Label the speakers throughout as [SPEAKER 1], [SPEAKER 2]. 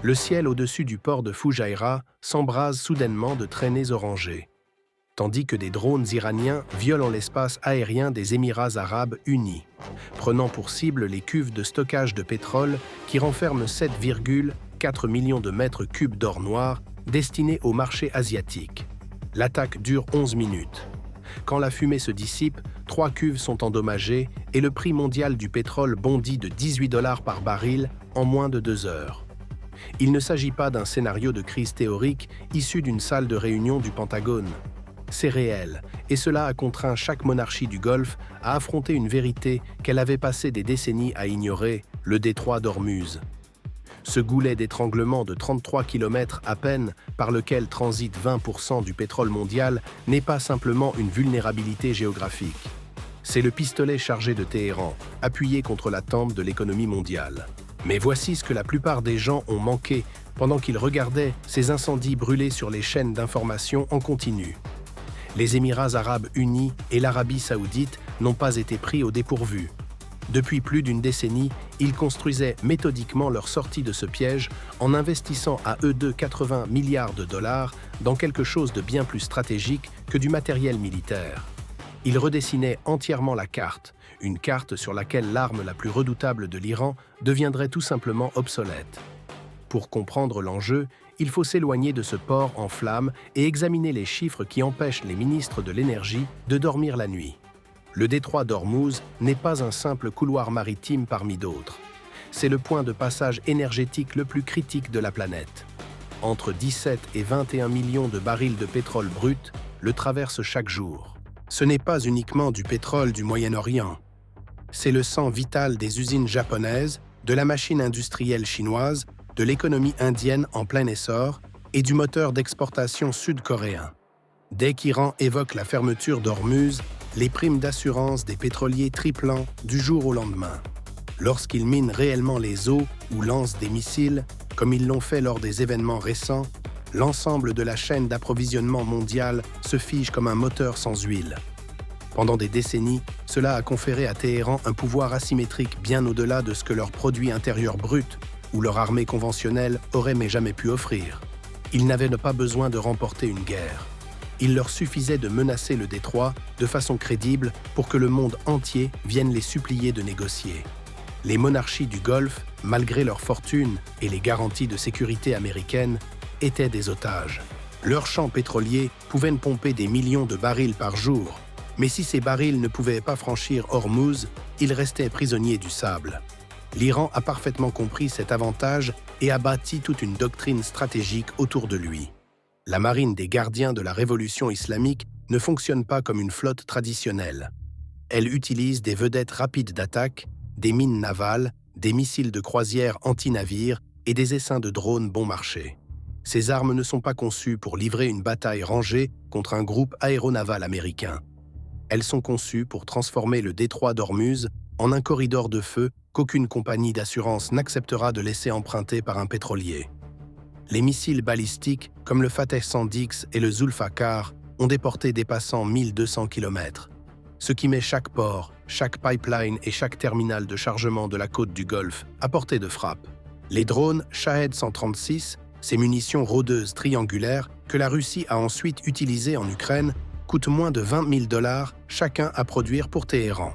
[SPEAKER 1] Le ciel au-dessus du port de Fujairah s'embrase soudainement de traînées orangées, tandis que des drones iraniens violent l'espace aérien des Émirats arabes unis, prenant pour cible les cuves de stockage de pétrole qui renferment 7,4 millions de mètres cubes d'or noir destinés au marché asiatique. L'attaque dure 11 minutes. Quand la fumée se dissipe, 3 cuves sont endommagées et le prix mondial du pétrole bondit de $18 par baril en moins de 2 heures. Il ne s'agit pas d'un scénario de crise théorique issu d'une salle de réunion du Pentagone. C'est réel, et cela a contraint chaque monarchie du Golfe à affronter une vérité qu'elle avait passé des décennies à ignorer, le détroit d'Ormuz. Ce goulet d'étranglement de 33 km à peine, par lequel transite 20% du pétrole mondial, n'est pas simplement une vulnérabilité géographique. C'est le pistolet chargé de Téhéran, appuyé contre la tempe de l'économie mondiale. Mais voici ce que la plupart des gens ont manqué pendant qu'ils regardaient ces incendies brûler sur les chaînes d'information en continu. Les Émirats arabes unis et l'Arabie saoudite n'ont pas été pris au dépourvu. Depuis plus d'une décennie, ils construisaient méthodiquement leur sortie de ce piège en investissant à eux deux 80 milliards de dollars dans quelque chose de bien plus stratégique que du matériel militaire. Ils redessinaient entièrement la carte, une carte sur laquelle l'arme la plus redoutable de l'Iran deviendrait tout simplement obsolète. Pour comprendre l'enjeu, il faut s'éloigner de ce port en flammes et examiner les chiffres qui empêchent les ministres de l'énergie de dormir la nuit. Le détroit d'Ormuz n'est pas un simple couloir maritime parmi d'autres. C'est le point de passage énergétique le plus critique de la planète. Entre 17 et 21 millions de barils de pétrole brut le traversent chaque jour. Ce n'est pas uniquement du pétrole du Moyen-Orient. C'est le sang vital des usines japonaises, de la machine industrielle chinoise, de l'économie indienne en plein essor et du moteur d'exportation sud-coréen. Dès qu'Iran évoque la fermeture d'Ormuz, les primes d'assurance des pétroliers triplant du jour au lendemain. Lorsqu'ils minent réellement les eaux ou lancent des missiles, comme ils l'ont fait lors des événements récents, l'ensemble de la chaîne d'approvisionnement mondiale se fige comme un moteur sans huile. Pendant des décennies, cela a conféré à Téhéran un pouvoir asymétrique bien au-delà de ce que leur produit intérieur brut ou leur armée conventionnelle aurait mais jamais pu offrir. Ils n'avaient pas besoin de remporter une guerre. Il leur suffisait de menacer le détroit de façon crédible pour que le monde entier vienne les supplier de négocier. Les monarchies du Golfe, malgré leur fortune et les garanties de sécurité américaines, étaient des otages. Leurs champs pétroliers pouvaient pomper des millions de barils par jour, mais si ces barils ne pouvaient pas franchir Ormuz, ils restaient prisonniers du sable. L'Iran a parfaitement compris cet avantage et a bâti toute une doctrine stratégique autour de lui. La marine des gardiens de la révolution islamique ne fonctionne pas comme une flotte traditionnelle. Elle utilise des vedettes rapides d'attaque, des mines navales, des missiles de croisière anti-navires et des essaims de drones bon marché. Ces armes ne sont pas conçues pour livrer une bataille rangée contre un groupe aéronaval américain. Elles sont conçues pour transformer le détroit d'Ormuz en un corridor de feu qu'aucune compagnie d'assurance n'acceptera de laisser emprunter par un pétrolier. Les missiles balistiques, comme le Fateh 110 et le Zulfikar, ont déporté des passants 1200 km, ce qui met chaque port, chaque pipeline et chaque terminal de chargement de la côte du Golfe à portée de frappe. Les drones Shahed 136, ces munitions rôdeuses triangulaires que la Russie a ensuite utilisées en Ukraine, coûtent moins de 20 000 $ chacun à produire pour Téhéran.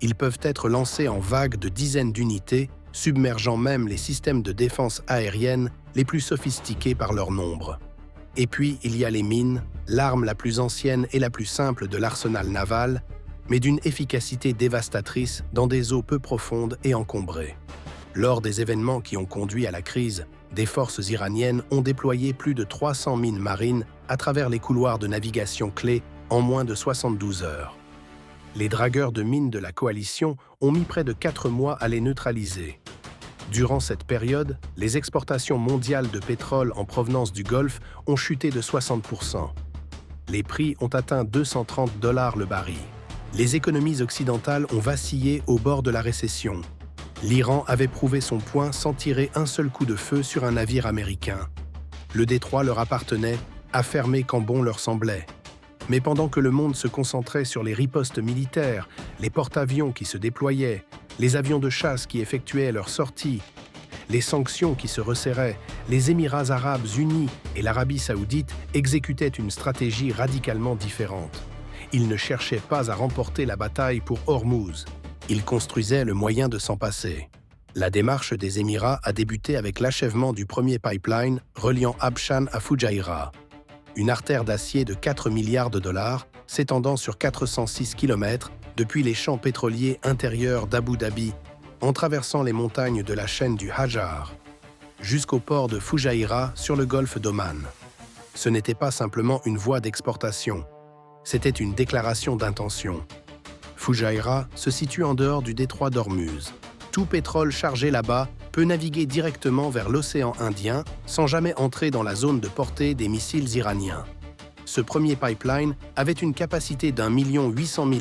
[SPEAKER 1] Ils peuvent être lancés en vagues de dizaines d'unités, submergeant même les systèmes de défense aérienne les plus sophistiqués par leur nombre. Et puis, il y a les mines, l'arme la plus ancienne et la plus simple de l'arsenal naval, mais d'une efficacité dévastatrice dans des eaux peu profondes et encombrées. Lors des événements qui ont conduit à la crise, des forces iraniennes ont déployé plus de 300 mines marines à travers les couloirs de navigation clés en moins de 72 heures. Les dragueurs de mines de la coalition ont mis près de 4 mois à les neutraliser. Durant cette période, les exportations mondiales de pétrole en provenance du Golfe ont chuté de 60%. Les prix ont atteint 230 $ le baril. Les économies occidentales ont vacillé au bord de la récession. L'Iran avait prouvé son point sans tirer un seul coup de feu sur un navire américain. Le détroit leur appartenait, affermé quand bon leur semblait. Mais pendant que le monde se concentrait sur les ripostes militaires, les porte-avions qui se déployaient, les avions de chasse qui effectuaient leurs sorties, les sanctions qui se resserraient, les Émirats arabes unis et l'Arabie saoudite exécutaient une stratégie radicalement différente. Ils ne cherchaient pas à remporter la bataille pour Hormuz. Ils construisaient le moyen de s'en passer. La démarche des Émirats a débuté avec l'achèvement du premier pipeline reliant Habshan à Fujairah. Une artère d'acier de 4 milliards de dollars s'étendant sur 406 km depuis les champs pétroliers intérieurs d'Abu Dhabi, en traversant les montagnes de la chaîne du Hajar, jusqu'au port de Fujairah sur le golfe d'Oman. Ce n'était pas simplement une voie d'exportation, c'était une déclaration d'intention. Fujairah se situe en dehors du détroit d'Ormuz. Tout pétrole chargé là-bas peut naviguer directement vers l'océan Indien sans jamais entrer dans la zone de portée des missiles iraniens. Ce premier pipeline avait une capacité d'1,8 million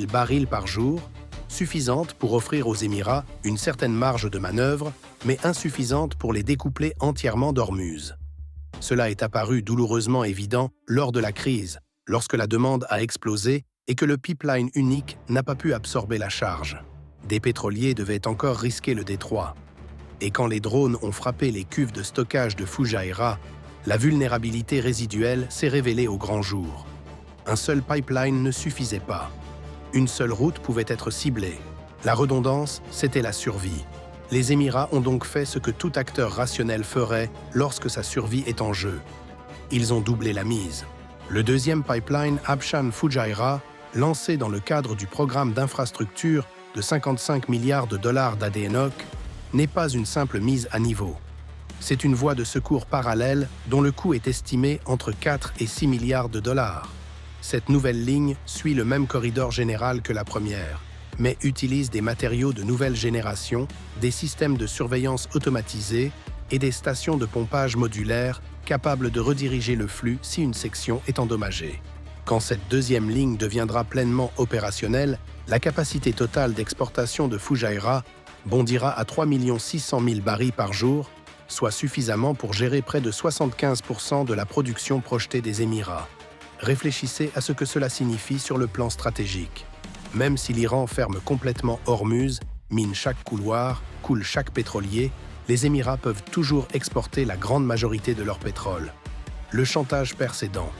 [SPEAKER 1] barils par jour, suffisante pour offrir aux Émirats une certaine marge de manœuvre, mais insuffisante pour les découpler entièrement d'Ormuz. Cela est apparu douloureusement évident lors de la crise, lorsque la demande a explosé et que le pipeline unique n'a pas pu absorber la charge. Des pétroliers devaient encore risquer le détroit. Et quand les drones ont frappé les cuves de stockage de Fujairah, la vulnérabilité résiduelle s'est révélée au grand jour. Un seul pipeline ne suffisait pas. Une seule route pouvait être ciblée. La redondance, c'était la survie. Les Émirats ont donc fait ce que tout acteur rationnel ferait lorsque sa survie est en jeu. Ils ont doublé la mise. Le deuxième pipeline Habshan-Fujairah, lancé dans le cadre du programme d'infrastructure de 55 milliards de dollars d'ADNOC, n'est pas une simple mise à niveau. C'est une voie de secours parallèle dont le coût est estimé entre 4 et 6 milliards de dollars. Cette nouvelle ligne suit le même corridor général que la première, mais utilise des matériaux de nouvelle génération, des systèmes de surveillance automatisés et des stations de pompage modulaires capables de rediriger le flux si une section est endommagée. Quand cette deuxième ligne deviendra pleinement opérationnelle, la capacité totale d'exportation de Fujairah bondira à 3 600 000 barils par jour, soit suffisamment pour gérer près de 75% de la production projetée des Émirats. Réfléchissez à ce que cela signifie sur le plan stratégique. Même si l'Iran ferme complètement Hormuz, mine chaque couloir, coule chaque pétrolier, les Émirats peuvent toujours exporter la grande majorité de leur pétrole. Le chantage perd ses dents.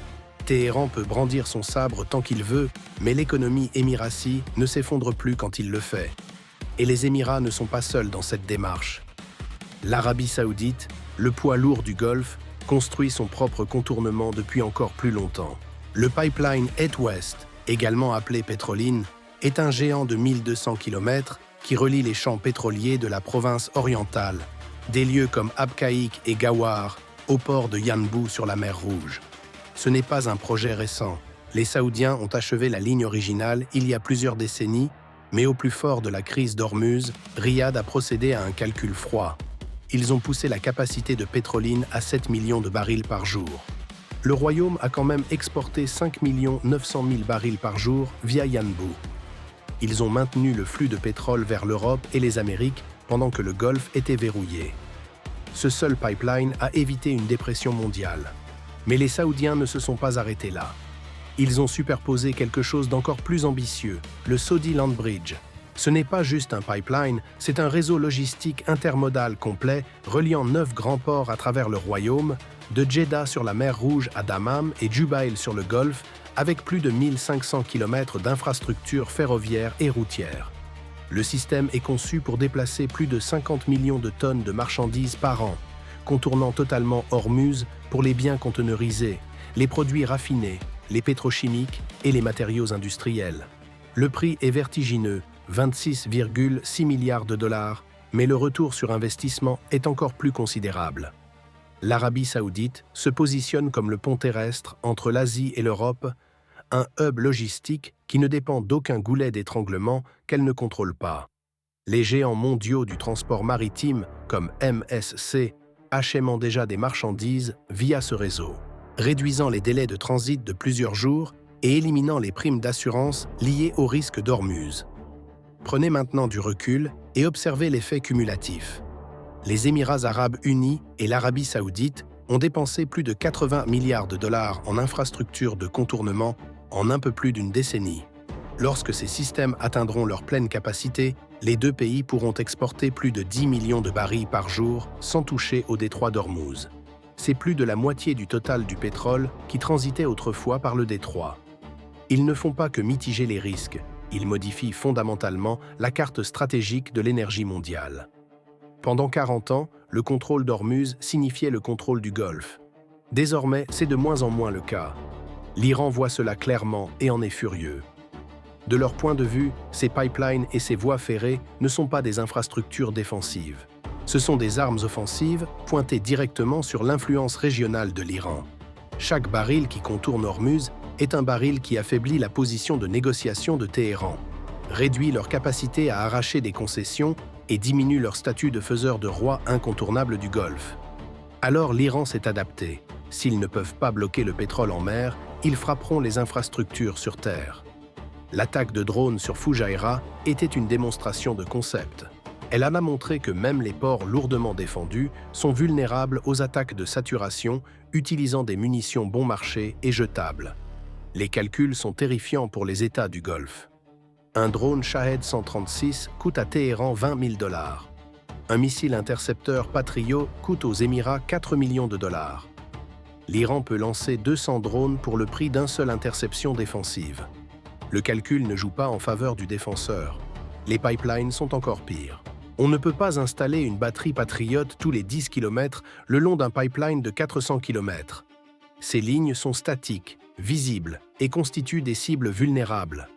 [SPEAKER 1] Téhéran peut brandir son sabre tant qu'il veut, mais l'économie émirati ne s'effondre plus quand il le fait. Et les Émirats ne sont pas seuls dans cette démarche. L'Arabie saoudite, le poids lourd du Golfe, construit son propre contournement depuis encore plus longtemps. Le pipeline Est-Ouest, également appelé Pétroline, est un géant de 1200 km qui relie les champs pétroliers de la province orientale, des lieux comme Abqaiq et Gawar, au port de Yanbu sur la mer Rouge. Ce n'est pas un projet récent. Les Saoudiens ont achevé la ligne originale il y a plusieurs décennies, mais au plus fort de la crise d'Ormuz, Riyad a procédé à un calcul froid. Ils ont poussé la capacité de Pétroline à 7 millions de barils par jour. Le Royaume a quand même exporté 5 900 000 barils par jour via Yanbu. Ils ont maintenu le flux de pétrole vers l'Europe et les Amériques pendant que le Golfe était verrouillé. Ce seul pipeline a évité une dépression mondiale. Mais les Saoudiens ne se sont pas arrêtés là. Ils ont superposé quelque chose d'encore plus ambitieux, le Saudi Land Bridge. Ce n'est pas juste un pipeline, c'est un réseau logistique intermodal complet reliant 9 grands ports à travers le Royaume, de Jeddah sur la mer Rouge à Dammam et Jubail sur le Golfe, avec plus de 1500 km d'infrastructures ferroviaires et routières. Le système est conçu pour déplacer plus de 50 millions de tonnes de marchandises par an, contournant totalement Hormuz pour les biens conteneurisés, les produits raffinés, les pétrochimiques et les matériaux industriels. Le prix est vertigineux, 26,6 milliards de dollars, mais le retour sur investissement est encore plus considérable. L'Arabie saoudite se positionne comme le pont terrestre entre l'Asie et l'Europe, un hub logistique qui ne dépend d'aucun goulet d'étranglement qu'elle ne contrôle pas. Les géants mondiaux du transport maritime, comme MSC, achèment déjà des marchandises via ce réseau, réduisant les délais de transit de plusieurs jours et éliminant les primes d'assurance liées au risque d'Ormuz. Prenez maintenant du recul et observez l'effet cumulatif. Les Émirats arabes unis et l'Arabie saoudite ont dépensé plus de 80 milliards de dollars en infrastructures de contournement en un peu plus d'une décennie. Lorsque ces systèmes atteindront leur pleine capacité, Les deux pays pourront exporter plus de 10 millions de barils par jour sans toucher au détroit d'Ormuz. C'est plus de la moitié du total du pétrole qui transitait autrefois par le détroit. Ils ne font pas que mitiger les risques, ils modifient fondamentalement la carte stratégique de l'énergie mondiale. Pendant 40 ans, le contrôle d'Ormuz signifiait le contrôle du Golfe. Désormais, c'est de moins en moins le cas. L'Iran voit cela clairement et en est furieux. De leur point de vue, ces pipelines et ces voies ferrées ne sont pas des infrastructures défensives. Ce sont des armes offensives pointées directement sur l'influence régionale de l'Iran. Chaque baril qui contourne Ormuz est un baril qui affaiblit la position de négociation de Téhéran, réduit leur capacité à arracher des concessions et diminue leur statut de faiseur de roi incontournable du Golfe. Alors l'Iran s'est adapté. S'ils ne peuvent pas bloquer le pétrole en mer, ils frapperont les infrastructures sur terre. L'attaque de drones sur Fujairah était une démonstration de concept. Elle en a montré que même les ports lourdement défendus sont vulnérables aux attaques de saturation utilisant des munitions bon marché et jetables. Les calculs sont terrifiants pour les États du Golfe. Un drone Shahed 136 coûte à Téhéran 20 000 $. Un missile intercepteur Patriot coûte aux Émirats 4 millions de $. L'Iran peut lancer 200 drones pour le prix d'une seule interception défensive. Le calcul ne joue pas en faveur du défenseur. Les pipelines sont encore pires. On ne peut pas installer une batterie Patriot tous les 10 km le long d'un pipeline de 400 km. Ces lignes sont statiques, visibles et constituent des cibles vulnérables.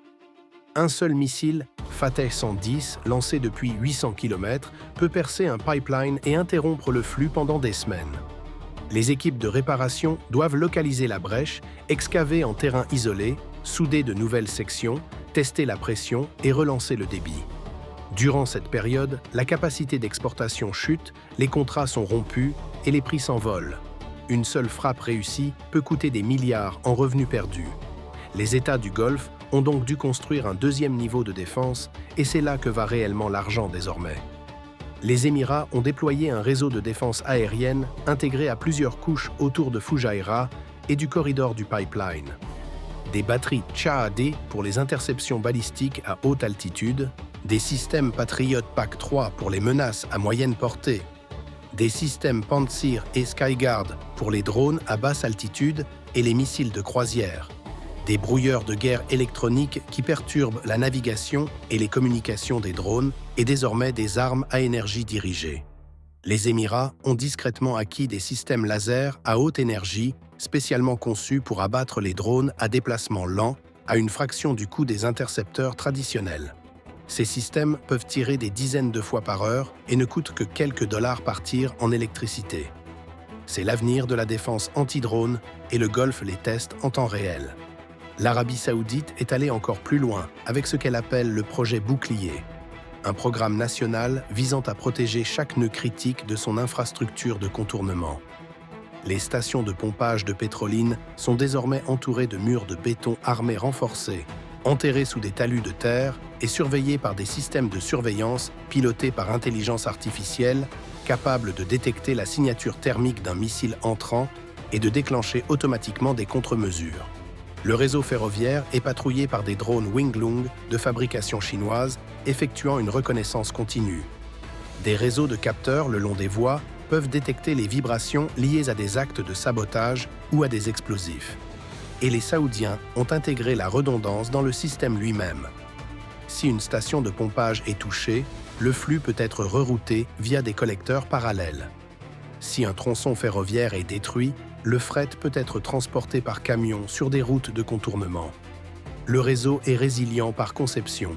[SPEAKER 1] Un seul missile, Fateh 110, lancé depuis 800 km, peut percer un pipeline et interrompre le flux pendant des semaines. Les équipes de réparation doivent localiser la brèche, excaver en terrain isolé, souder de nouvelles sections, tester la pression et relancer le débit. Durant cette période, la capacité d'exportation chute, les contrats sont rompus et les prix s'envolent. Une seule frappe réussie peut coûter des milliards en revenus perdus. Les États du Golfe ont donc dû construire un deuxième niveau de défense et c'est là que va réellement l'argent désormais. Les Émirats ont déployé un réseau de défense aérienne intégré à plusieurs couches autour de Fujairah et du corridor du pipeline. Des batteries Tchahadé pour les interceptions balistiques à haute altitude, des systèmes Patriot PAC-3 pour les menaces à moyenne portée, des systèmes Pantsir et Skyguard pour les drones à basse altitude et les missiles de croisière, des brouilleurs de guerre électroniques qui perturbent la navigation et les communications des drones et désormais des armes à énergie dirigée. Les Émirats ont discrètement acquis des systèmes laser à haute énergie spécialement conçus pour abattre les drones à déplacement lent à une fraction du coût des intercepteurs traditionnels. Ces systèmes peuvent tirer des dizaines de fois par heure et ne coûtent que quelques dollars par tir en électricité. C'est l'avenir de la défense anti-drone et le Golfe les teste en temps réel. L'Arabie saoudite est allée encore plus loin avec ce qu'elle appelle le projet Bouclier, un programme national visant à protéger chaque nœud critique de son infrastructure de contournement. Les stations de pompage de pétroline sont désormais entourées de murs de béton armés renforcés, enterrés sous des talus de terre et surveillés par des systèmes de surveillance pilotés par intelligence artificielle, capables de détecter la signature thermique d'un missile entrant et de déclencher automatiquement des contre-mesures. Le réseau ferroviaire est patrouillé par des drones Winglung de fabrication chinoise, effectuant une reconnaissance continue. Des réseaux de capteurs le long des voies peuvent détecter les vibrations liées à des actes de sabotage ou à des explosifs. Et les Saoudiens ont intégré la redondance dans le système lui-même. Si une station de pompage est touchée, le flux peut être rerouté via des collecteurs parallèles. Si un tronçon ferroviaire est détruit, le fret peut être transporté par camion sur des routes de contournement. Le réseau est résilient par conception.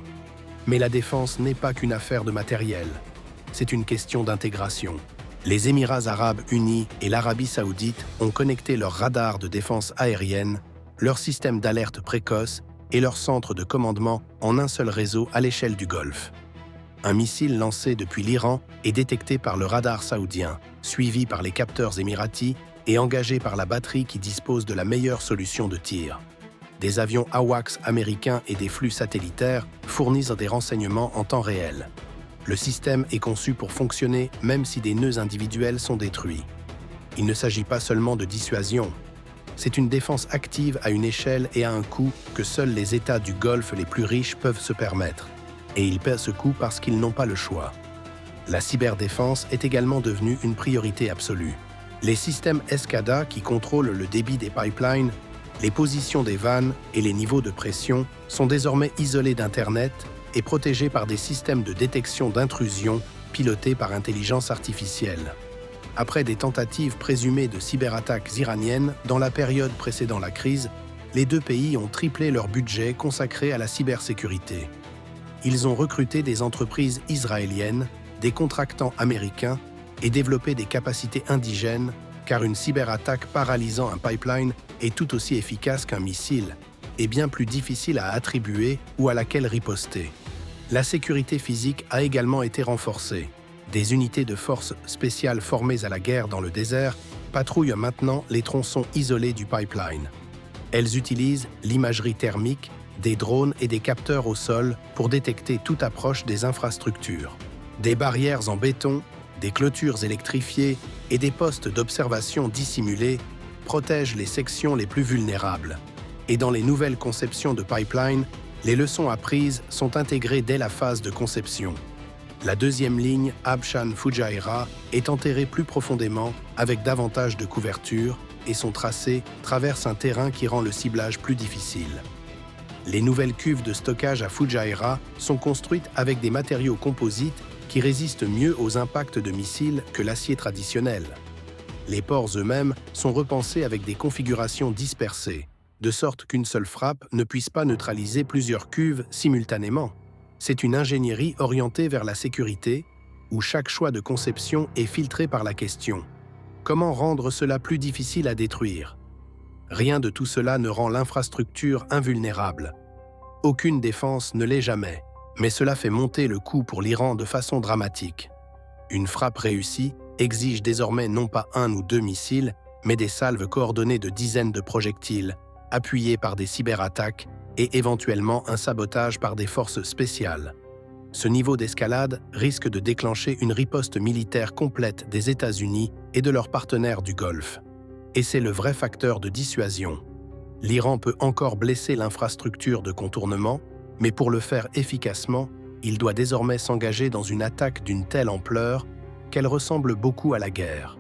[SPEAKER 1] Mais la défense n'est pas qu'une affaire de matériel. C'est une question d'intégration. Les Émirats arabes unis et l'Arabie saoudite ont connecté leurs radars de défense aérienne, leur système d'alerte précoce et leur centre de commandement en un seul réseau à l'échelle du Golfe. Un missile lancé depuis l'Iran est détecté par le radar saoudien, suivi par les capteurs émiratis et engagé par la batterie qui dispose de la meilleure solution de tir. Des avions AWACS américains et des flux satellitaires fournissent des renseignements en temps réel. Le système est conçu pour fonctionner même si des nœuds individuels sont détruits. Il ne s'agit pas seulement de dissuasion. C'est une défense active à une échelle et à un coût que seuls les États du Golfe les plus riches peuvent se permettre. Et ils paient ce coup parce qu'ils n'ont pas le choix. La cyberdéfense est également devenue une priorité absolue. Les systèmes SCADA qui contrôlent le débit des pipelines, les positions des vannes et les niveaux de pression sont désormais isolés d'Internet et protégés par des systèmes de détection d'intrusion pilotés par intelligence artificielle. Après des tentatives présumées de cyberattaques iraniennes dans la période précédant la crise, les deux pays ont triplé leur budget consacré à la cybersécurité. Ils ont recruté des entreprises israéliennes, des contractants américains et développé des capacités indigènes, car une cyberattaque paralysant un pipeline est tout aussi efficace qu'un missile et bien plus difficile à attribuer ou à laquelle riposter. La sécurité physique a également été renforcée. Des unités de forces spéciales formées à la guerre dans le désert patrouillent maintenant les tronçons isolés du pipeline. Elles utilisent l'imagerie thermique, des drones et des capteurs au sol pour détecter toute approche des infrastructures. Des barrières en béton, des clôtures électrifiées et des postes d'observation dissimulés protègent les sections les plus vulnérables. Et dans les nouvelles conceptions de pipeline, les leçons apprises sont intégrées dès la phase de conception. La deuxième ligne Abshan-Fujairah est enterrée plus profondément avec davantage de couverture et son tracé traverse un terrain qui rend le ciblage plus difficile. Les nouvelles cuves de stockage à Fujairah sont construites avec des matériaux composites qui résistent mieux aux impacts de missiles que l'acier traditionnel. Les ports eux-mêmes sont repensés avec des configurations dispersées, de sorte qu'une seule frappe ne puisse pas neutraliser plusieurs cuves simultanément. C'est une ingénierie orientée vers la sécurité, où chaque choix de conception est filtré par la question: comment rendre cela plus difficile à détruire? Rien de tout cela ne rend l'infrastructure invulnérable. Aucune défense ne l'est jamais, mais cela fait monter le coût pour l'Iran de façon dramatique. Une frappe réussie exige désormais non pas un ou deux missiles, mais des salves coordonnées de dizaines de projectiles, appuyées par des cyberattaques et éventuellement un sabotage par des forces spéciales. Ce niveau d'escalade risque de déclencher une riposte militaire complète des États-Unis et de leurs partenaires du Golfe. Et c'est le vrai facteur de dissuasion. L'Iran peut encore blesser l'infrastructure de contournement, mais pour le faire efficacement, il doit désormais s'engager dans une attaque d'une telle ampleur qu'elle ressemble beaucoup à la guerre.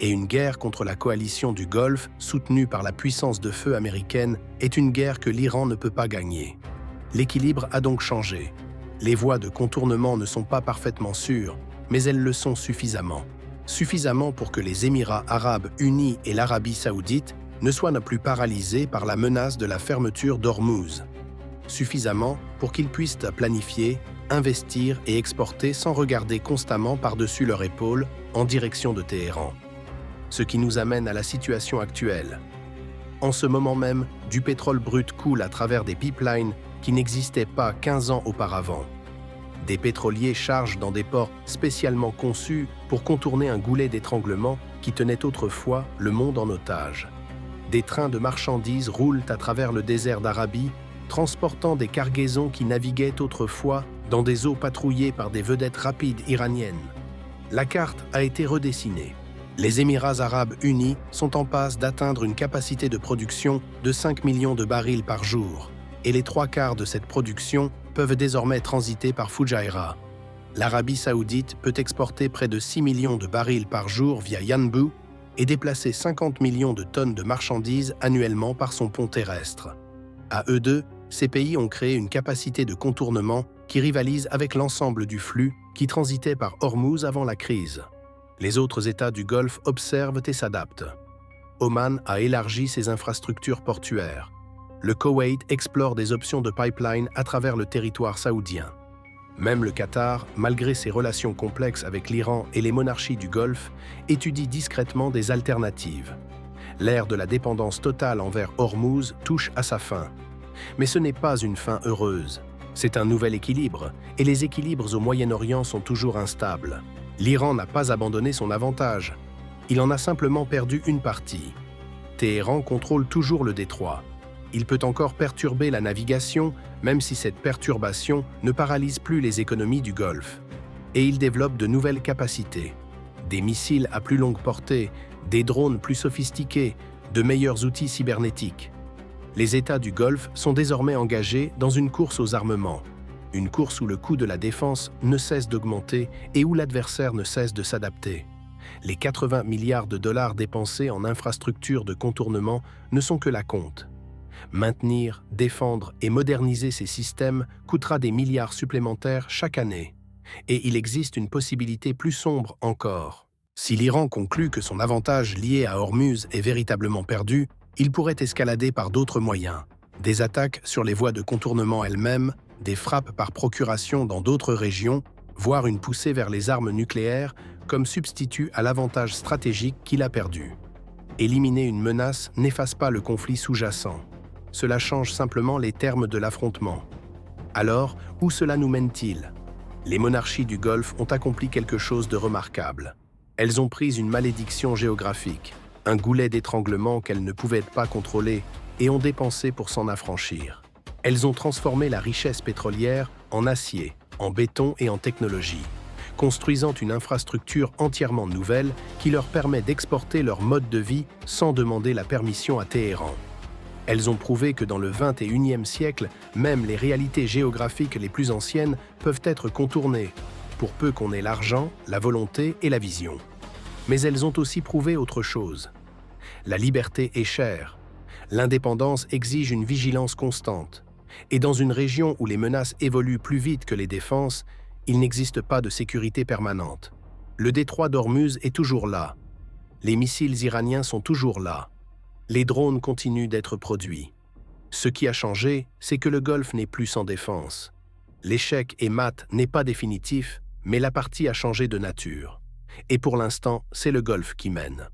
[SPEAKER 1] Et une guerre contre la coalition du Golfe, soutenue par la puissance de feu américaine, est une guerre que l'Iran ne peut pas gagner. L'équilibre a donc changé. Les voies de contournement ne sont pas parfaitement sûres, mais elles le sont suffisamment. Suffisamment pour que les Émirats arabes unis et l'Arabie saoudite ne soient plus paralysés par la menace de la fermeture d'Ormuz. Suffisamment pour qu'ils puissent planifier, investir et exporter sans regarder constamment par-dessus leur épaule en direction de Téhéran. Ce qui nous amène à la situation actuelle. En ce moment même, du pétrole brut coule à travers des pipelines qui n'existaient pas 15 ans auparavant. Des pétroliers chargent dans des ports spécialement conçus pour contourner un goulet d'étranglement qui tenait autrefois le monde en otage. Des trains de marchandises roulent à travers le désert d'Arabie, transportant des cargaisons qui naviguaient autrefois dans des eaux patrouillées par des vedettes rapides iraniennes. La carte a été redessinée. Les Émirats arabes unis sont en passe d'atteindre une capacité de production de 5 millions de barils par jour, et les 3/4 de cette production peuvent désormais transiter par Fujairah. L'Arabie saoudite peut exporter près de 6 millions de barils par jour via Yanbu et déplacer 50 millions de tonnes de marchandises annuellement par son pont terrestre. À eux deux, ces pays ont créé une capacité de contournement qui rivalise avec l'ensemble du flux qui transitait par Ormuz avant la crise. Les autres États du Golfe observent et s'adaptent. Oman a élargi ses infrastructures portuaires. Le Koweït explore des options de pipeline à travers le territoire saoudien. Même le Qatar, malgré ses relations complexes avec l'Iran et les monarchies du Golfe, étudie discrètement des alternatives. L'ère de la dépendance totale envers Ormuz touche à sa fin. Mais ce n'est pas une fin heureuse. C'est un nouvel équilibre, et les équilibres au Moyen-Orient sont toujours instables. L'Iran n'a pas abandonné son avantage. Il en a simplement perdu une partie. Téhéran contrôle toujours le détroit. Il peut encore perturber la navigation, même si cette perturbation ne paralyse plus les économies du Golfe. Et il développe de nouvelles capacités. Des missiles à plus longue portée, des drones plus sophistiqués, de meilleurs outils cybernétiques. Les États du Golfe sont désormais engagés dans une course aux armements. Une course où le coût de la défense ne cesse d'augmenter et où l'adversaire ne cesse de s'adapter. Les 80 milliards de dollars dépensés en infrastructures de contournement ne sont que la compte. Maintenir, défendre et moderniser ces systèmes coûtera des milliards supplémentaires chaque année. Et il existe une possibilité plus sombre encore. Si l'Iran conclut que son avantage lié à Hormuz est véritablement perdu, il pourrait escalader par d'autres moyens. Des attaques sur les voies de contournement elles-mêmes, des frappes par procuration dans d'autres régions, voire une poussée vers les armes nucléaires comme substitut à l'avantage stratégique qu'il a perdu. Éliminer une menace n'efface pas le conflit sous-jacent. Cela change simplement les termes de l'affrontement. Alors, où cela nous mène-t-il? Les monarchies du Golfe ont accompli quelque chose de remarquable. Elles ont pris une malédiction géographique, un goulet d'étranglement qu'elles ne pouvaient pas contrôler et ont dépensé pour s'en affranchir. Elles ont transformé la richesse pétrolière en acier, en béton et en technologie, construisant une infrastructure entièrement nouvelle qui leur permet d'exporter leur mode de vie sans demander la permission à Téhéran. Elles ont prouvé que dans le XXIe siècle, même les réalités géographiques les plus anciennes peuvent être contournées, pour peu qu'on ait l'argent, la volonté et la vision. Mais elles ont aussi prouvé autre chose. La liberté est chère. L'indépendance exige une vigilance constante. Et dans une région où les menaces évoluent plus vite que les défenses, il n'existe pas de sécurité permanente. Le détroit d'Ormuz est toujours là. Les missiles iraniens sont toujours là. Les drones continuent d'être produits. Ce qui a changé, c'est que le Golfe n'est plus sans défense. L'échec est mat n'est pas définitif, mais la partie a changé de nature. Et pour l'instant, c'est le Golfe qui mène.